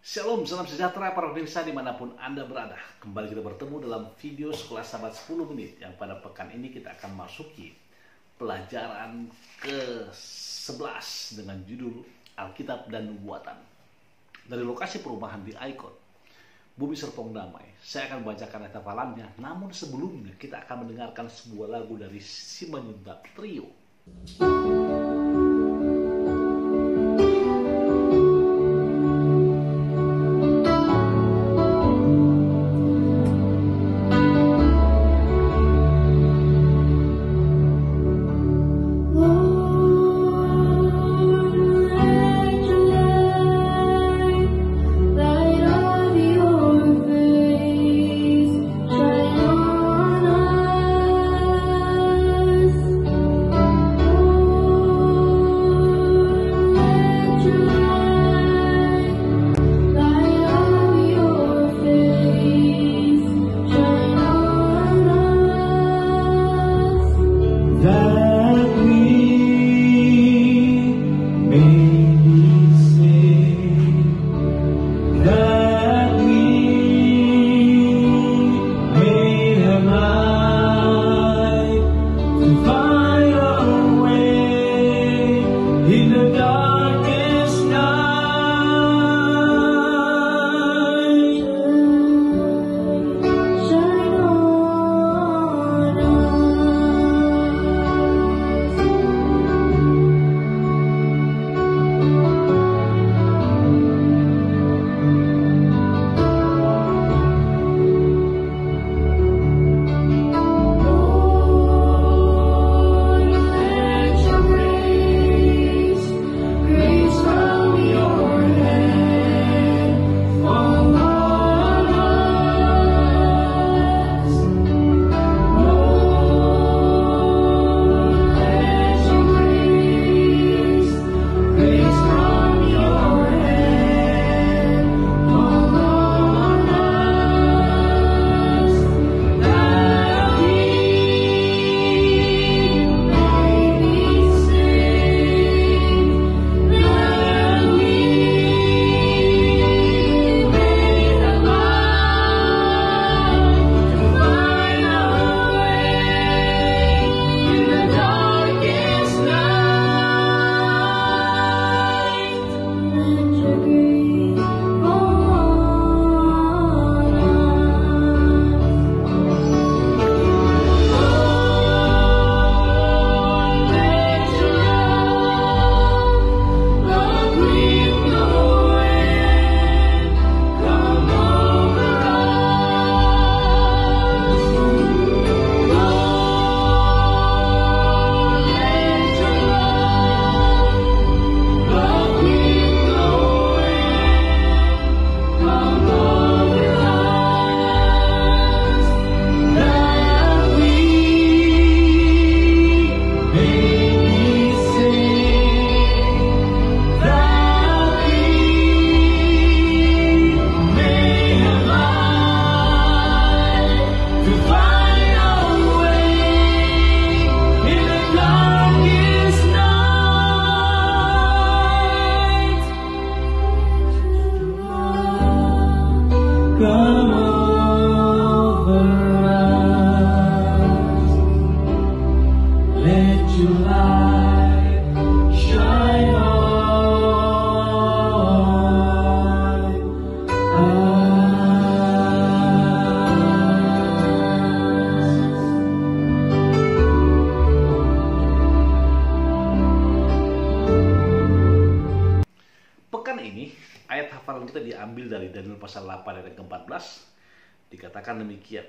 Shalom, salam sejahtera para pemirsa dimanapun Anda berada. Kembali kita bertemu dalam video Sekolah Sahabat 10 menit yang pada pekan ini kita akan masuki pelajaran ke-11 dengan judul Alkitab dan Nubuatan. Dari lokasi perumahan di Aikot, Bumi Serpong Damai, saya akan membacakan ayat hafalannya. Namun sebelumnya kita akan mendengarkan sebuah lagu dari Simanjuntak Trio. Ayat hafalan kita diambil dari Daniel pasal 8 ayat ke-14. Dikatakan demikian.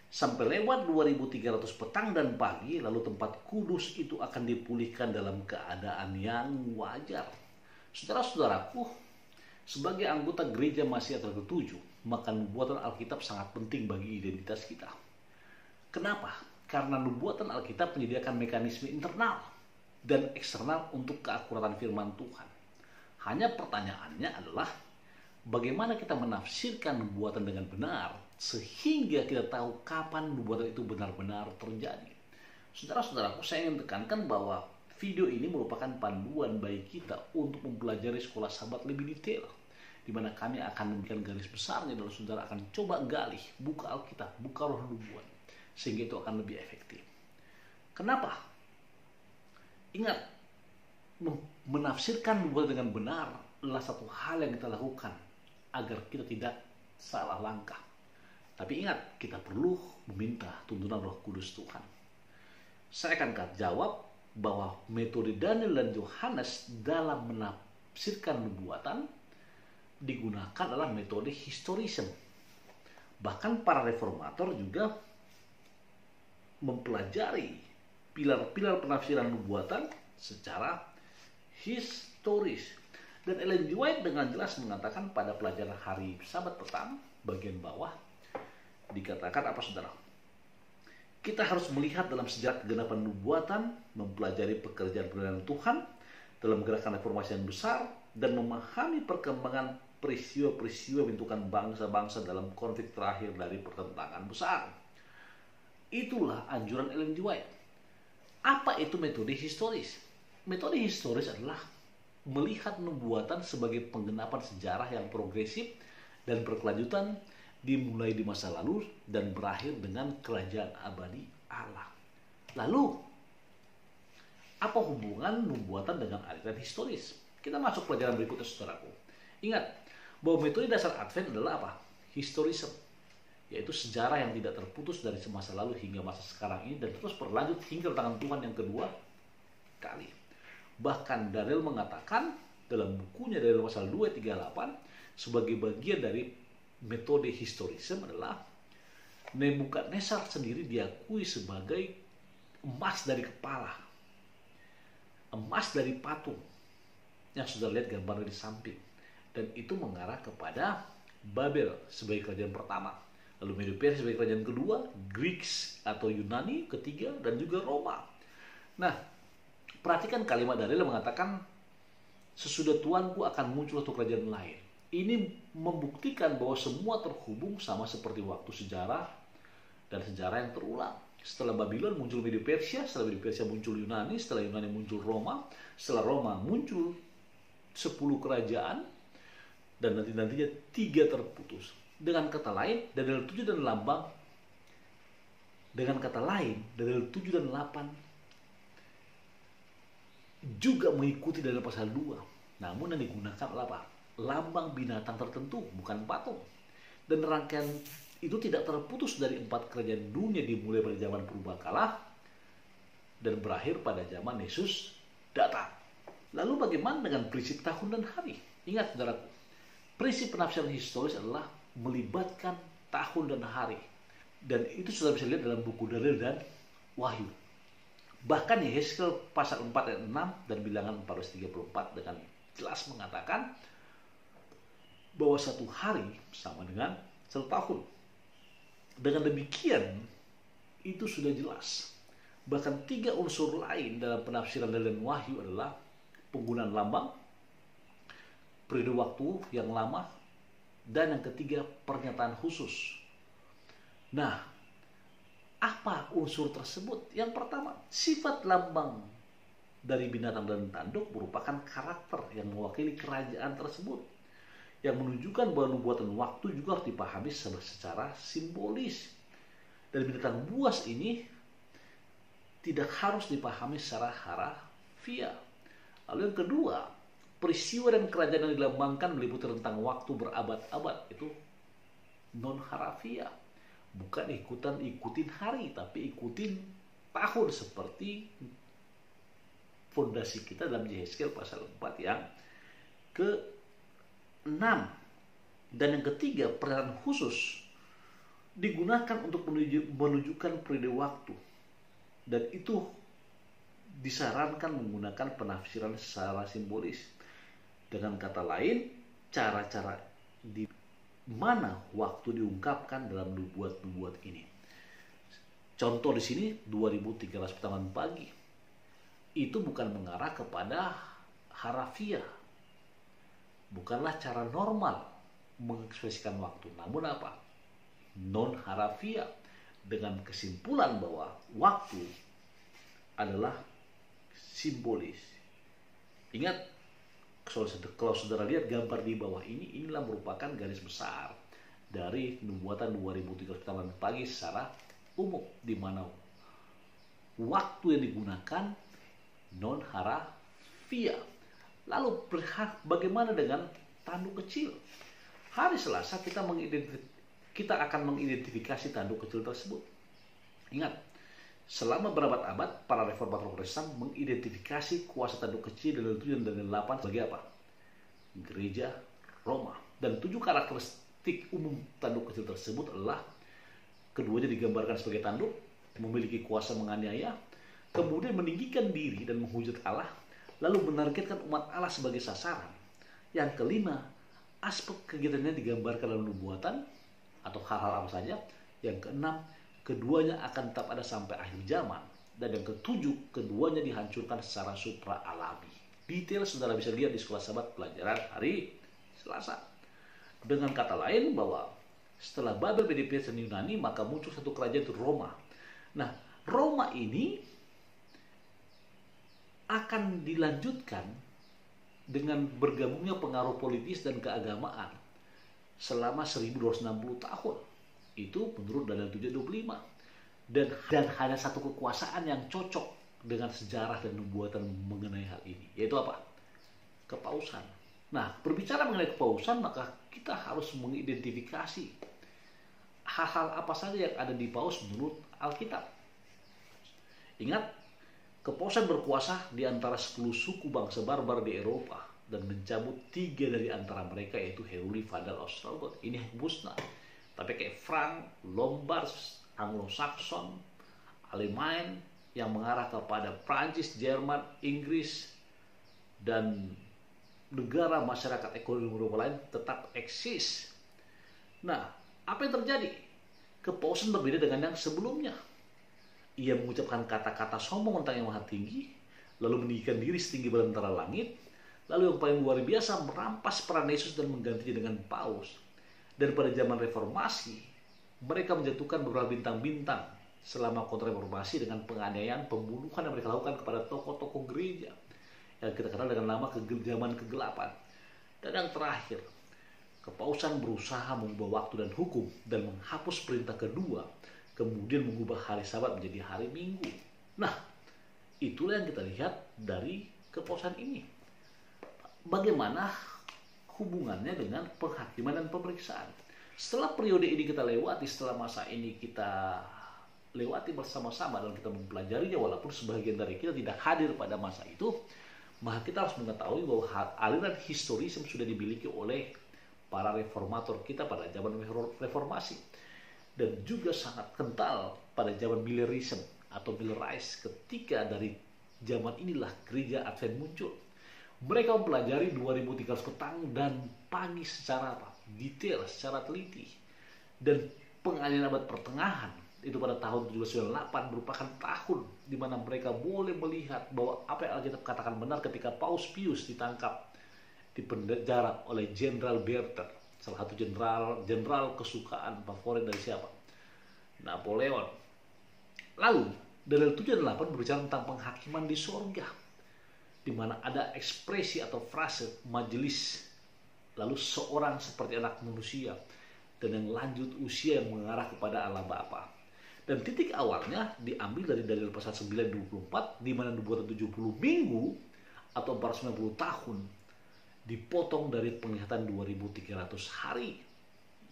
Sampai lewat 2300 petang dan pagi, lalu tempat kudus itu akan dipulihkan dalam keadaan yang wajar. Saudara-saudaraku, sebagai anggota gereja Masihat ke-7, maka nubuatan Alkitab sangat penting bagi identitas kita. Kenapa? Karena nubuatan Alkitab menyediakan mekanisme internal dan eksternal untuk keakuratan firman Tuhan. Hanya pertanyaannya adalah bagaimana kita menafsirkan nubuatan dengan benar sehingga kita tahu kapan nubuatan itu benar-benar terjadi. Saudara-saudaraku, saya ingin tekankan bahwa video ini merupakan panduan bagi kita untuk mempelajari sekolah Sabat lebih detail. di mana kami akan memberikan garis besarnya dan saudara akan coba gali, buka Alkitab, buka Roh Nubuat, sehingga itu akan lebih efektif. Kenapa? Ingat, menafsirkan nubuat dengan benar adalah satu hal yang kita lakukan agar kita tidak salah langkah. Tapi ingat, kita perlu meminta tuntunan Roh Kudus Tuhan. Saya akan jawab bahwa metode Daniel dan Yohanes dalam menafsirkan nubuatan digunakan adalah metode historisme. Bahkan para reformator juga mempelajari pilar-pilar penafsiran nubuatan secara historis. Dan Ellen G. White dengan jelas mengatakan pada pelajaran hari Sabat petang bagian bawah dikatakan apa saudara? Kita harus melihat dalam sejarah kegenapan nubuatan, mempelajari pekerjaan Tuhan dalam gerakan reformasi yang besar, dan memahami perkembangan peristiwa-peristiwa bentukan bangsa-bangsa dalam konflik terakhir dari pertentangan besar. Itulah anjuran Ellen G. White. Apa itu metode historis? Metode historis adalah melihat nubuatan sebagai penggenapan sejarah yang progresif dan berkelanjutan, dimulai di masa lalu dan berakhir dengan kerajaan abadi Allah. Lalu, apa hubungan nubuatan dengan aliran historis? Kita masuk pelajaran berikutnya, saudaraku. Ingat, bahwa metode dasar Advent adalah apa? Historisme, yaitu sejarah yang tidak terputus dari masa lalu hingga masa sekarang ini dan terus berlanjut hingga kedatangan Tuhan yang kedua kali. Bahkan Daniel mengatakan dalam bukunya dari pasal 238 sebagai bagian dari metode historisme adalah Nebukadnezar sendiri diakui sebagai emas dari kepala, emas dari patung yang sudah lihat gambarnya di samping, dan itu mengarah kepada Babel sebagai kerajaan pertama, lalu Medo-Persia sebagai kerajaan kedua, Greeks atau Yunani ketiga, dan juga Roma. Nah, perhatikan kalimat Daniel yang mengatakan sesudah Tuanku akan muncul satu kerajaan lain. Ini membuktikan bahwa semua terhubung sama seperti waktu sejarah dan sejarah yang terulang. Setelah Babylon muncul Medo-Persia, setelah Medo-Persia muncul Yunani, setelah Yunani muncul Roma, setelah Roma muncul 10 kerajaan, dan nantinya 3 terputus. Dengan kata lain, Daniel 7 dan 8 juga mengikuti dalam pasal 2. Namun yang digunakan adalah apa? Lambang binatang tertentu, bukan patung. Dan rangkaian itu tidak terputus dari 4 kerajaan dunia, dimulai pada zaman purbakala dan berakhir pada zaman Yesus datang. Lalu bagaimana dengan prinsip tahun dan hari? Ingat saudaraku, prinsip penafsiran historis adalah melibatkan tahun dan hari. Dan itu sudah bisa lihat dalam buku Daniel dan Wahyu. Bahkan Yehezkiel pasal 4 ayat 6 dan Bilangan 14:34 dengan jelas mengatakan bahwa satu hari sama dengan 1 tahun. Dengan demikian, itu sudah jelas. Bahkan 3 unsur lain dalam penafsiran dan Wahyu adalah penggunaan lambang, periode waktu yang lama, dan yang ketiga pernyataan khusus. Nah, apa unsur tersebut? Yang pertama, sifat lambang dari binatang dan tanduk merupakan karakter yang mewakili kerajaan tersebut, yang menunjukkan bahwa nubuatan waktu juga harus dipahami secara simbolis. Dan binatang buas ini tidak harus dipahami secara harafiah. Lalu yang kedua, peristiwa dan kerajaan yang dilambangkan meliputi rentang waktu berabad-abad, itu non harafiah. Bukan ikutin hari, tapi ikutin tahun, seperti fondasi kita dalam Yehezkiel pasal 4 yang ke-6. Dan yang ketiga, pernyataan khusus digunakan untuk menunjukkan periode waktu, dan itu disarankan menggunakan penafsiran secara simbolis. Dengan kata lain, cara-cara di mana waktu diungkapkan dalam nubuat-nubuat ini. Contoh di sini 2300 pertama pagi. Itu bukan mengarah kepada harafiah. Bukanlah cara normal mengekspresikan waktu. Namun apa? Non harafiah, dengan kesimpulan bahwa waktu adalah simbolis. Ingat, Kalau saudara lihat gambar di bawah ini, inilah merupakan garis besar dari nubuatan 2013 pertama pagi secara umum, di mana waktu yang digunakan non harafiah. Lalu bagaimana dengan tanduk kecil? Hari Selasa kita akan mengidentifikasi tanduk kecil tersebut. Ingat, selama berabad-abad, para reformator Protestan mengidentifikasi kuasa tanduk kecil dari 7 dan 8 sebagai apa? Gereja Roma. Dan 7 karakteristik umum tanduk kecil tersebut adalah keduanya digambarkan sebagai tanduk, memiliki kuasa menganiaya, kemudian meninggikan diri dan menghujat Allah, lalu menargetkan umat Allah sebagai sasaran. Yang kelima, aspek kegiatannya digambarkan dalam nubuatan atau hal-hal apa saja. Yang keenam, keduanya akan tetap ada sampai akhir zaman. Dan yang ketujuh, keduanya dihancurkan secara supra alami. Detail saudara bisa lihat di Sekolah Sahabat pelajaran hari Selasa. Dengan kata lain bahwa setelah Babel, Media dan Yunani, maka muncul satu kerajaan itu Roma. Nah, Roma ini akan dilanjutkan dengan bergabungnya pengaruh politis dan keagamaan selama 1260 tahun. Itu menurut Daniel 7:25. Dan hanya satu kekuasaan yang cocok dengan sejarah dan nubuatan mengenai hal ini, yaitu apa? Kepausan. Nah, berbicara mengenai kepausan, maka kita harus mengidentifikasi hal-hal apa saja yang ada di paus menurut Alkitab. Ingat, kepausan berkuasa di antara 10 suku bangsa barbar di Eropa dan mencabut 3 dari antara mereka, yaitu Heruli, Vandal, Ostrogoth. Ini musnah. Tapi kayak Frank, Lombards, Anglo-Saxon, Alemain yang mengarah kepada Prancis, Jerman, Inggris, dan negara masyarakat ekonomi Eropa lain tetap eksis. Nah, apa yang terjadi? Kepausan berbeda dengan yang sebelumnya. Ia mengucapkan kata-kata sombong tentang yang maha tinggi, lalu meninggikan diri setinggi belantara langit, lalu yang paling luar biasa merampas peran Yesus dan menggantinya dengan paus. Dan pada zaman reformasi, mereka menjatuhkan beberapa bintang-bintang selama kontra-reformasi dengan penganiayaan, pembunuhan yang mereka lakukan kepada tokoh-tokoh gereja yang kita kenal dengan nama zaman kegelapan. Dan yang terakhir, kepausan berusaha mengubah waktu dan hukum dan menghapus perintah kedua, kemudian mengubah hari Sabat menjadi hari Minggu. Nah, itulah yang kita lihat dari kepausan ini. Bagaimana hubungannya dengan penghakiman dan pemeriksaan? Setelah periode ini kita lewati, setelah masa ini kita lewati bersama-sama dan kita mempelajarinya, walaupun sebagian dari kita tidak hadir pada masa itu, maka kita harus mengetahui bahwa aliran historis yang sudah dimiliki oleh para reformator kita pada zaman reformasi, dan juga sangat kental pada zaman Millerism atau Millerize. Ketika dari zaman inilah gereja Advent muncul. Mereka mempelajari 2013 petang dan pagi secara detail, secara teliti. Dan pengadilan abad pertengahan itu pada tahun 1798 merupakan tahun di mana mereka boleh melihat bahwa apa yang Alkitab katakan benar ketika Paus Pius ditangkap di penjara oleh Jenderal Bertha, salah satu jenderal kesukaan favorit dari siapa? Napoleon. Lalu Daniel 7:8 berbicara tentang penghakiman di sorga, di mana ada ekspresi atau frase majelis, lalu seorang seperti anak manusia, dan yang lanjut usia yang mengarah kepada Allah Bapa. Dan titik awalnya diambil dari Daniel pasal 9:24, di mana nubuatan 70 minggu atau 490 tahun dipotong dari penglihatan 2300 hari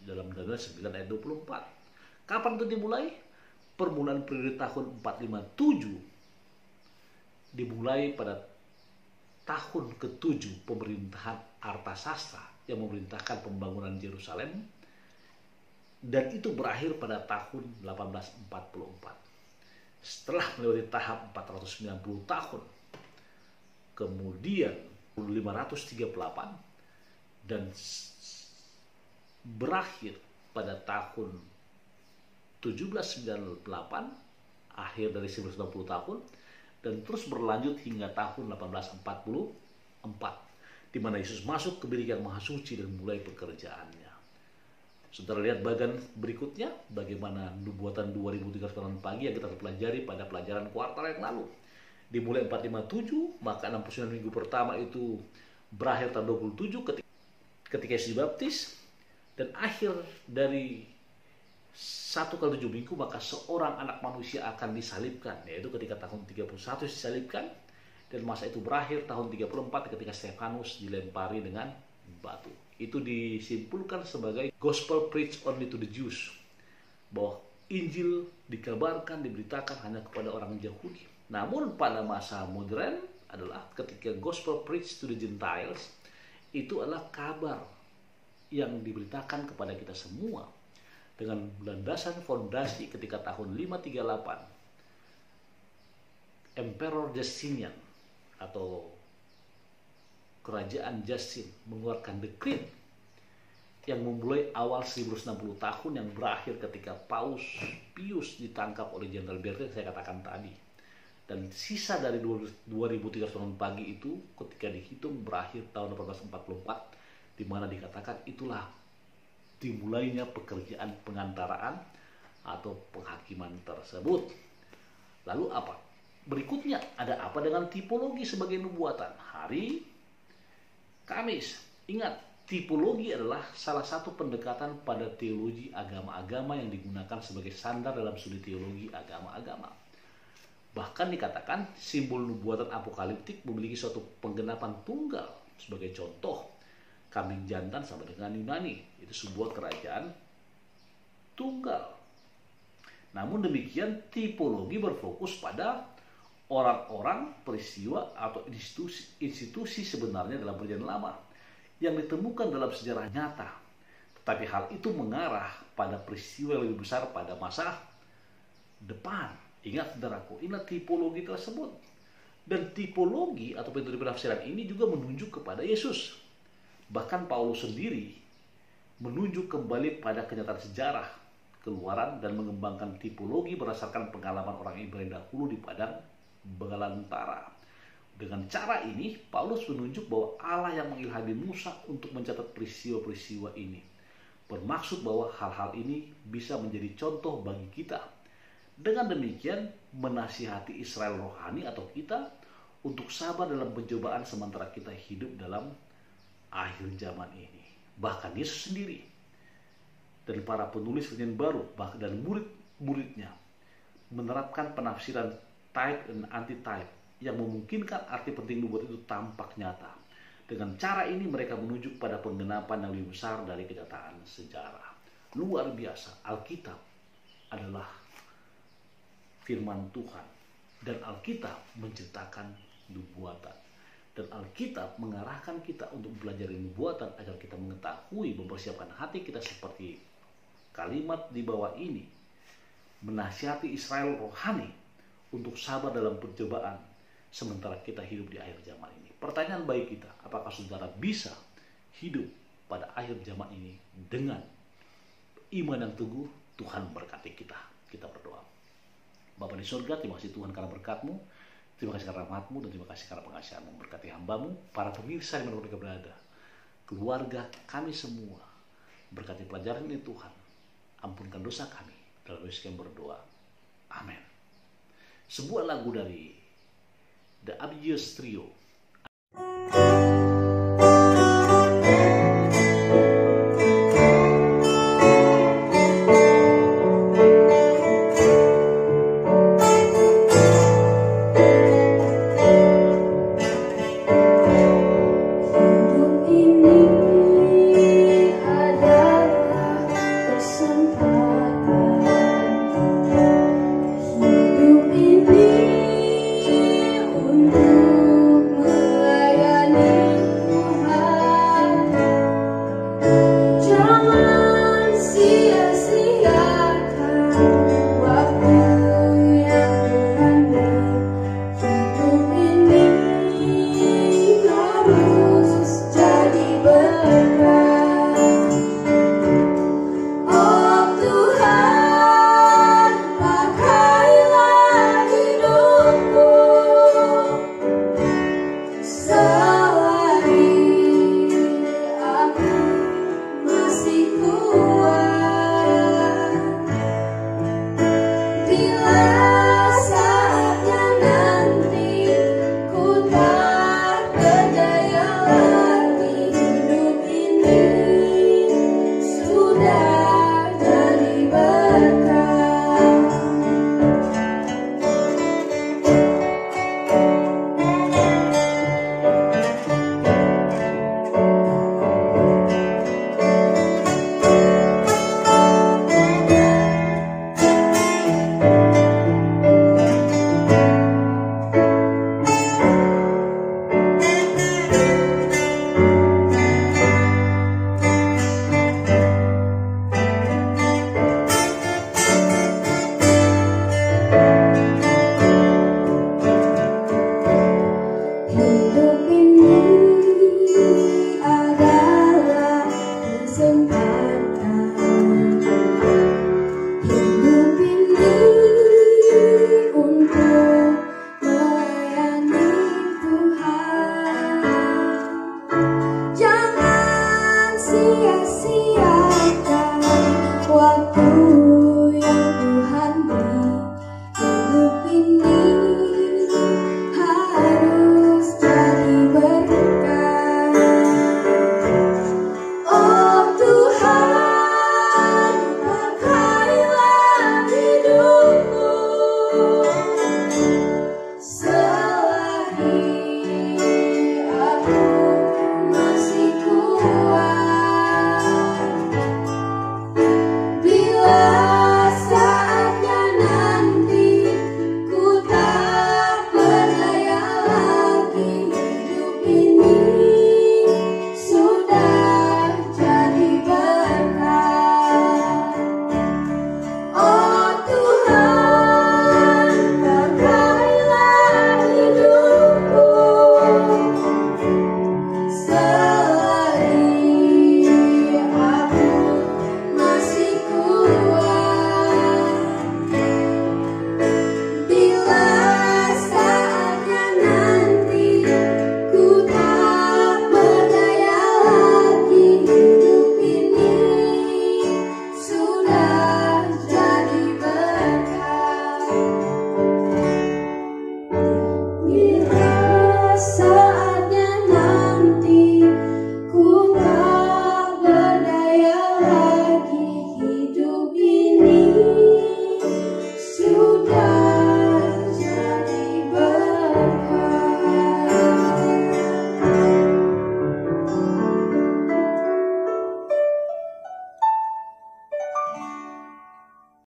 dalam Daniel 9 ayat 24. Kapan itu dimulai? Permulaan periode tahun 457 dimulai pada tahun ke-7 pemerintahan Artasastra yang memerintahkan pembangunan Yerusalem, dan itu berakhir pada tahun 1844. Setelah melewati tahap 490 tahun, kemudian 538 dan berakhir pada tahun 1798, akhir dari 1990 tahun, dan terus berlanjut hingga tahun 1844, di mana Yesus masuk ke bilik yang maha suci dan mulai pekerjaannya. Saudara lihat bagian berikutnya, bagaimana nubuatan 2003 tahun pagi yang kita pelajari pada pelajaran kuartal yang lalu. Dimulai 457, maka 69 minggu pertama itu berakhir tahun 27 ketika Yesus dibaptis, dan akhir dari 1 kali 7 minggu maka seorang anak manusia akan disalibkan, yaitu ketika tahun 31 disalibkan, dan masa itu berakhir tahun 34 ketika Stefanus dilempari dengan batu. Itu disimpulkan sebagai gospel preached only to the Jews, bahwa Injil dikabarkan, diberitakan hanya kepada orang Yahudi. Namun pada masa modern adalah ketika gospel preached to the Gentiles, itu adalah kabar yang diberitakan kepada kita semua dengan landasan fondasi ketika tahun 538 Emperor Justinian atau Kerajaan Justin mengeluarkan dekret yang memulai awal 1060 tahun yang berakhir ketika Paus Pius ditangkap oleh Jenderal Bertin yang saya katakan tadi. Dan sisa dari 2300 tahun pagi itu ketika dihitung berakhir tahun 1844, di mana dikatakan itulah dimulainya pekerjaan pengantaraan atau penghakiman tersebut. Lalu apa? Berikutnya ada apa dengan tipologi sebagai nubuatan? Hari Kamis. Ingat, tipologi adalah salah satu pendekatan pada teologi agama-agama yang digunakan sebagai sandar dalam studi teologi agama-agama. Bahkan dikatakan simbol nubuatan apokaliptik memiliki suatu penggenapan tunggal. Sebagai contoh, kambing jantan sama dengan Yunani, itu sebuah kerajaan tunggal. Namun demikian, tipologi berfokus pada orang-orang, peristiwa, atau institusi sebenarnya dalam perjanjian lama yang ditemukan dalam sejarah nyata. Tetapi hal itu mengarah pada peristiwa yang lebih besar pada masa depan. Ingat saudaraku, ingat tipologi tersebut. Dan tipologi atau metode penafsiran ini juga menunjuk kepada Yesus. Bahkan Paulus sendiri menunjuk kembali pada kenyataan sejarah Keluaran dan mengembangkan tipologi berdasarkan pengalaman orang Ibrani dahulu di padang belantara. Dengan cara ini, Paulus menunjuk bahwa Allah yang mengilhami Musa untuk mencatat peristiwa-peristiwa ini. Bermaksud bahwa hal-hal ini bisa menjadi contoh bagi kita. Dengan demikian, menasihati Israel rohani atau kita untuk sabar dalam pencobaan sementara kita hidup dalam akhir zaman ini. Bahkan Yesus sendiri dan para penulis perjanjian baru dan murid-muridnya menerapkan penafsiran type dan anti-type yang memungkinkan arti penting nubuat itu tampak nyata. Dengan cara ini mereka menunjuk pada penggenapan yang lebih besar dari kenyataan sejarah. Luar biasa, Alkitab adalah firman Tuhan dan Alkitab menceritakan nubuatan. Dan Alkitab mengarahkan kita untuk belajar nubuatan agar kita mengetahui, mempersiapkan hati kita seperti kalimat di bawah ini. Menasihati Israel rohani untuk sabar dalam pencobaan sementara kita hidup di akhir zaman ini. Pertanyaan bagi kita, apakah saudara bisa hidup pada akhir zaman ini dengan iman yang teguh? Tuhan berkati kita. Kita berdoa. Bapa di surga, terima kasih Tuhan karena berkat-Mu, terima kasih karena rahmat-Mu, dan terima kasih karena pengasihan-Mu. Berkati hamba-Mu, para pemirsa di mana mereka berada, keluarga kami semua. Berkati pelajaran ini Tuhan. Ampunkan dosa kami. Dalam Yesus kami berdoa. Amin. Sebuah lagu dari The Abdius Trio